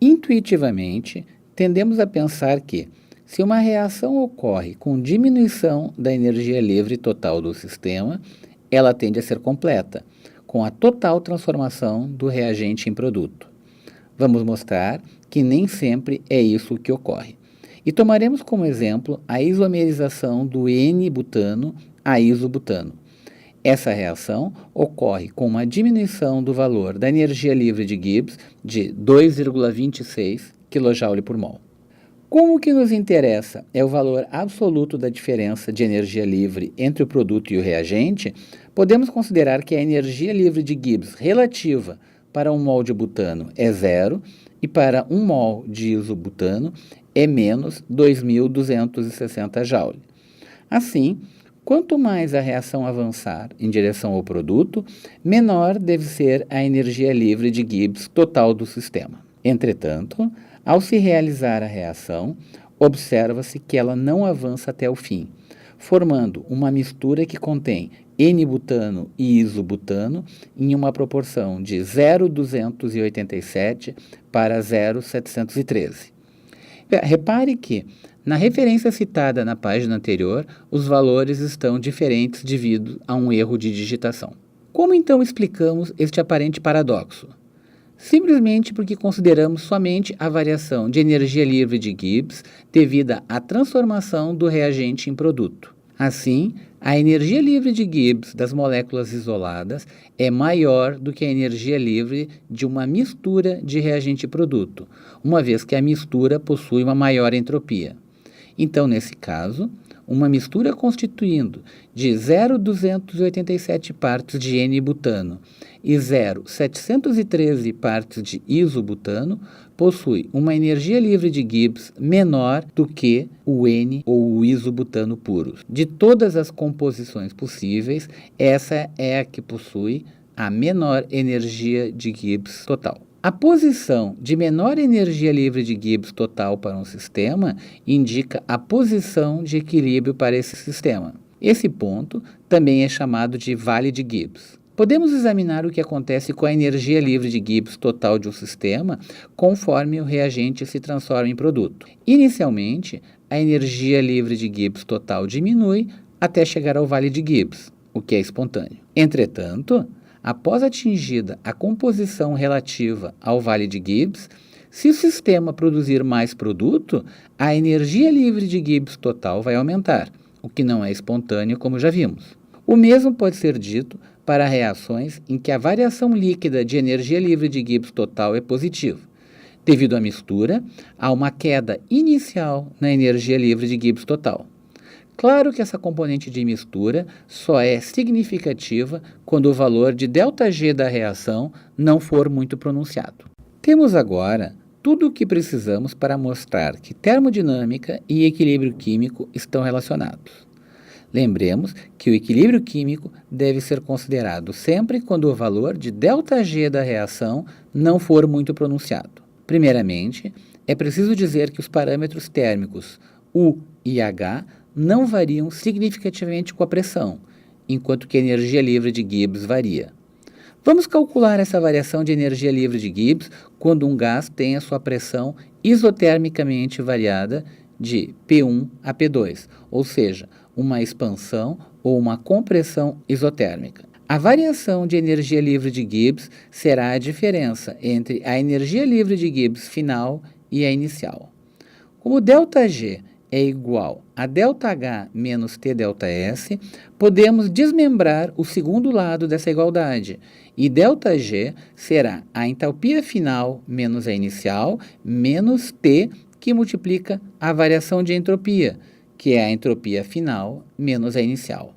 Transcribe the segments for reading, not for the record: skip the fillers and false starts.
Intuitivamente, tendemos a pensar que, se uma reação ocorre com diminuição da energia livre total do sistema, ela tende a ser completa, com a total transformação do reagente em produto. Vamos mostrar que nem sempre é isso que ocorre. E tomaremos como exemplo a isomerização do N-butano a isobutano. Essa reação ocorre com uma diminuição do valor da energia livre de Gibbs de 2,26 kJ por mol. Como o que nos interessa é o valor absoluto da diferença de energia livre entre o produto e o reagente, podemos considerar que a energia livre de Gibbs relativa para 1 mol de butano é zero e para 1 mol de isobutano é menos 2.260 joule. Assim, quanto mais a reação avançar em direção ao produto, menor deve ser a energia livre de Gibbs total do sistema. Entretanto, ao se realizar a reação, observa-se que ela não avança até o fim, formando uma mistura que contém N-butano e isobutano em uma proporção de 0,287 para 0,713. Repare que, na referência citada na página anterior, os valores estão diferentes devido a um erro de digitação. Como então explicamos este aparente paradoxo? Simplesmente porque consideramos somente a variação de energia livre de Gibbs devida à transformação do reagente em produto. Assim, a energia livre de Gibbs das moléculas isoladas é maior do que a energia livre de uma mistura de reagente e produto, uma vez que a mistura possui uma maior entropia. Então, nesse caso, uma mistura constituindo de 0,287 partes de N-butano e 0,713 partes de isobutano possui uma energia livre de Gibbs menor do que o N ou o isobutano puros. De todas as composições possíveis, essa é a que possui a menor energia de Gibbs total. A posição de menor energia livre de Gibbs total para um sistema indica a posição de equilíbrio para esse sistema. Esse ponto também é chamado de vale de Gibbs. Podemos examinar o que acontece com a energia livre de Gibbs total de um sistema conforme o reagente se transforma em produto. Inicialmente, a energia livre de Gibbs total diminui até chegar ao vale de Gibbs, o que é espontâneo. Entretanto, após atingida a composição relativa ao vale de Gibbs, se o sistema produzir mais produto, a energia livre de Gibbs total vai aumentar, o que não é espontâneo, como já vimos. O mesmo pode ser dito para reações em que a variação líquida de energia livre de Gibbs total é positiva. Devido à mistura, há uma queda inicial na energia livre de Gibbs total. Claro que essa componente de mistura só é significativa quando o valor de ΔG da reação não for muito pronunciado. Temos agora tudo o que precisamos para mostrar que termodinâmica e equilíbrio químico estão relacionados. Lembremos que o equilíbrio químico deve ser considerado sempre quando o valor de ΔG da reação não for muito pronunciado. Primeiramente, é preciso dizer que os parâmetros térmicos U e H não variam significativamente com a pressão, enquanto que a energia livre de Gibbs varia. Vamos calcular essa variação de energia livre de Gibbs quando um gás tem a sua pressão isotermicamente variada de P1 a P2, ou seja, uma expansão ou uma compressão isotérmica. A variação de energia livre de Gibbs será a diferença entre a energia livre de Gibbs final e a inicial. Como ΔG é igual a ΔH menos TΔS, podemos desmembrar o segundo lado dessa igualdade, e ΔG será a entalpia final menos a inicial, menos T, que multiplica a variação de entropia, que é a entropia final menos a inicial.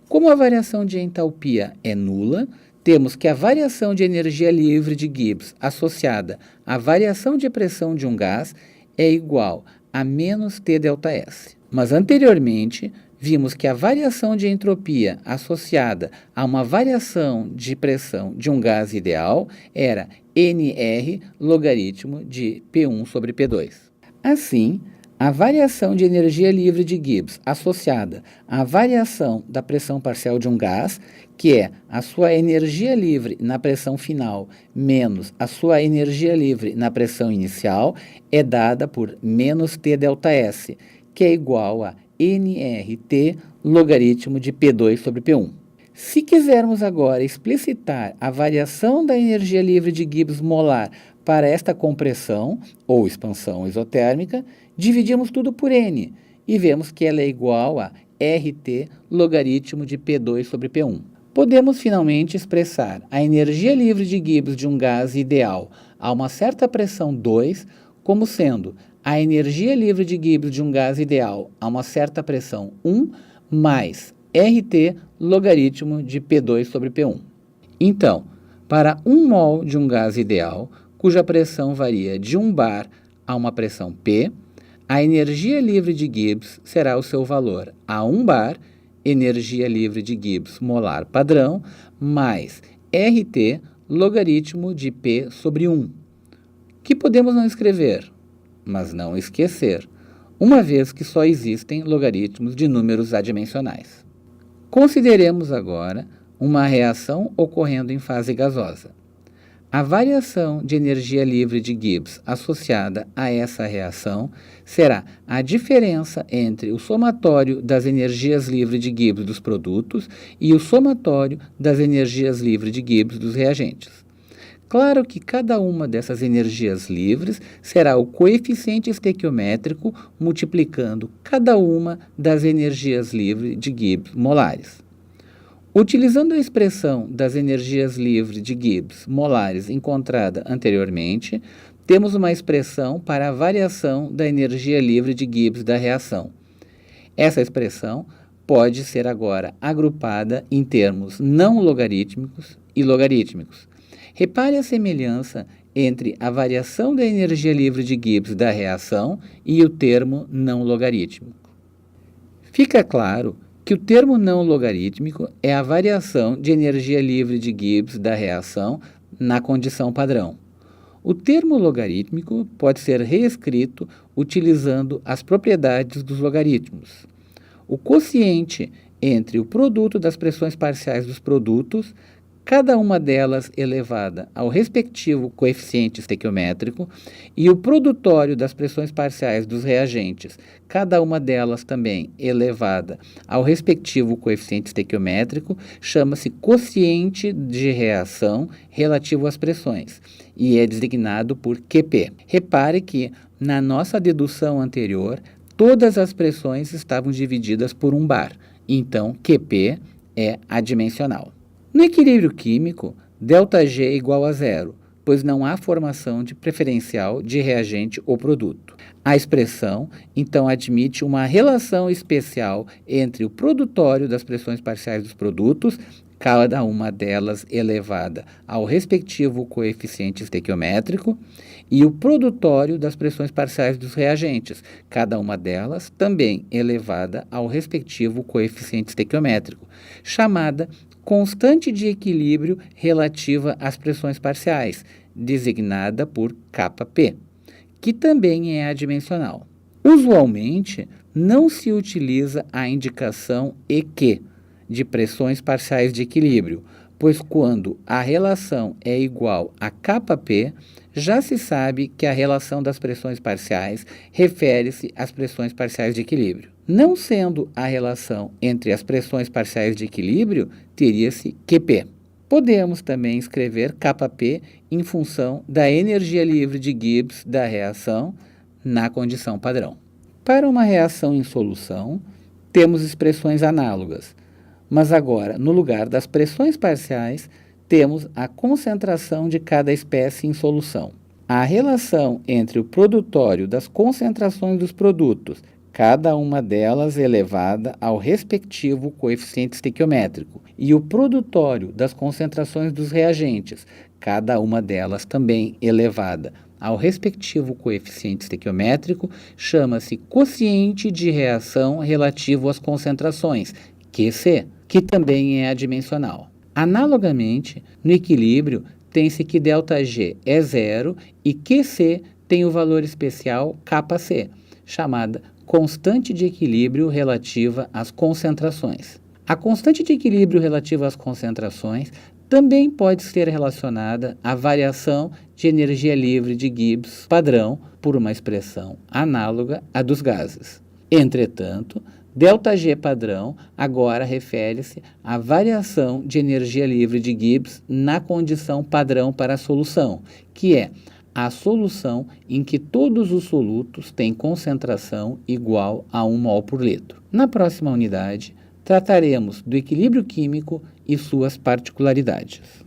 Como a variação de entalpia é nula, temos que a variação de energia livre de Gibbs associada à variação de pressão de um gás é igual a menos TΔS. Mas anteriormente, vimos que a variação de entropia associada a uma variação de pressão de um gás ideal era NR logaritmo de P1 sobre P2. Assim, A variação de energia livre de Gibbs associada à variação da pressão parcial de um gás, que é a sua energia livre na pressão final menos a sua energia livre na pressão inicial, é dada por menos T ΔS, que é igual a nRT logaritmo de P2 sobre P1. Se quisermos agora explicitar a variação da energia livre de Gibbs molar para esta compressão ou expansão isotérmica, dividimos tudo por N e vemos que ela é igual a RT logaritmo de P2 sobre P1. Podemos finalmente expressar a energia livre de Gibbs de um gás ideal a uma certa pressão 2 como sendo a energia livre de Gibbs de um gás ideal a uma certa pressão 1 mais RT logaritmo de P2 sobre P1. Então, para 1 mol de um gás ideal, cuja pressão varia de 1 bar a uma pressão P, a energia livre de Gibbs será o seu valor a 1 bar, energia livre de Gibbs molar padrão, mais RT logaritmo de P sobre 1, que podemos não escrever, mas não esquecer, uma vez que só existem logaritmos de números adimensionais. Consideremos agora uma reação ocorrendo em fase gasosa. A variação de energia livre de Gibbs associada a essa reação será a diferença entre o somatório das energias livres de Gibbs dos produtos e o somatório das energias livres de Gibbs dos reagentes. Claro que cada uma dessas energias livres será o coeficiente estequiométrico multiplicando cada uma das energias livres de Gibbs molares. Utilizando a expressão das energias livres de Gibbs molares encontrada anteriormente, temos uma expressão para a variação da energia livre de Gibbs da reação. Essa expressão pode ser agora agrupada em termos não logarítmicos e logarítmicos. Repare a semelhança entre a variação da energia livre de Gibbs da reação e o termo não logarítmico. Fica claro que o termo não logarítmico é a variação de energia livre de Gibbs da reação na condição padrão. O termo logarítmico pode ser reescrito utilizando as propriedades dos logaritmos. O quociente entre o produto das pressões parciais dos produtos, cada uma delas elevada ao respectivo coeficiente estequiométrico, e o produtório das pressões parciais dos reagentes, cada uma delas também elevada ao respectivo coeficiente estequiométrico, chama-se quociente de reação relativo às pressões, e é designado por QP. Repare que, na nossa dedução anterior, todas as pressões estavam divididas por 1 bar, então QP é adimensional. No equilíbrio químico, ΔG é igual a zero, pois não há formação de preferencial de reagente ou produto. A expressão, então, admite uma relação especial entre o produtório das pressões parciais dos produtos, cada uma delas elevada ao respectivo coeficiente estequiométrico, e o produtório das pressões parciais dos reagentes, cada uma delas também elevada ao respectivo coeficiente estequiométrico, chamada constante de equilíbrio relativa às pressões parciais, designada por Kp, que também é adimensional. Usualmente, não se utiliza a indicação EQ, de pressões parciais de equilíbrio, pois quando a relação é igual a Kp, já se sabe que a relação das pressões parciais refere-se às pressões parciais de equilíbrio. Não sendo a relação entre as pressões parciais de equilíbrio, teria-se QP. Podemos também escrever Kp em função da energia livre de Gibbs da reação na condição padrão. Para uma reação em solução, temos expressões análogas, mas agora, no lugar das pressões parciais, temos a concentração de cada espécie em solução. A relação entre o produtório das concentrações dos produtos, cada uma delas elevada ao respectivo coeficiente estequiométrico, e o produtório das concentrações dos reagentes, cada uma delas também elevada ao respectivo coeficiente estequiométrico, chama-se quociente de reação relativo às concentrações, QC, que também é adimensional. Analogamente, no equilíbrio, tem-se que ΔG é zero e QC tem o valor especial Kc, chamada constante de equilíbrio relativa às concentrações. A constante de equilíbrio relativa às concentrações também pode ser relacionada à variação de energia livre de Gibbs padrão por uma expressão análoga à dos gases. Entretanto, ΔG padrão agora refere-se à variação de energia livre de Gibbs na condição padrão para a solução, que é a solução em que todos os solutos têm concentração igual a 1 mol por litro. Na próxima unidade, trataremos do equilíbrio químico e suas particularidades.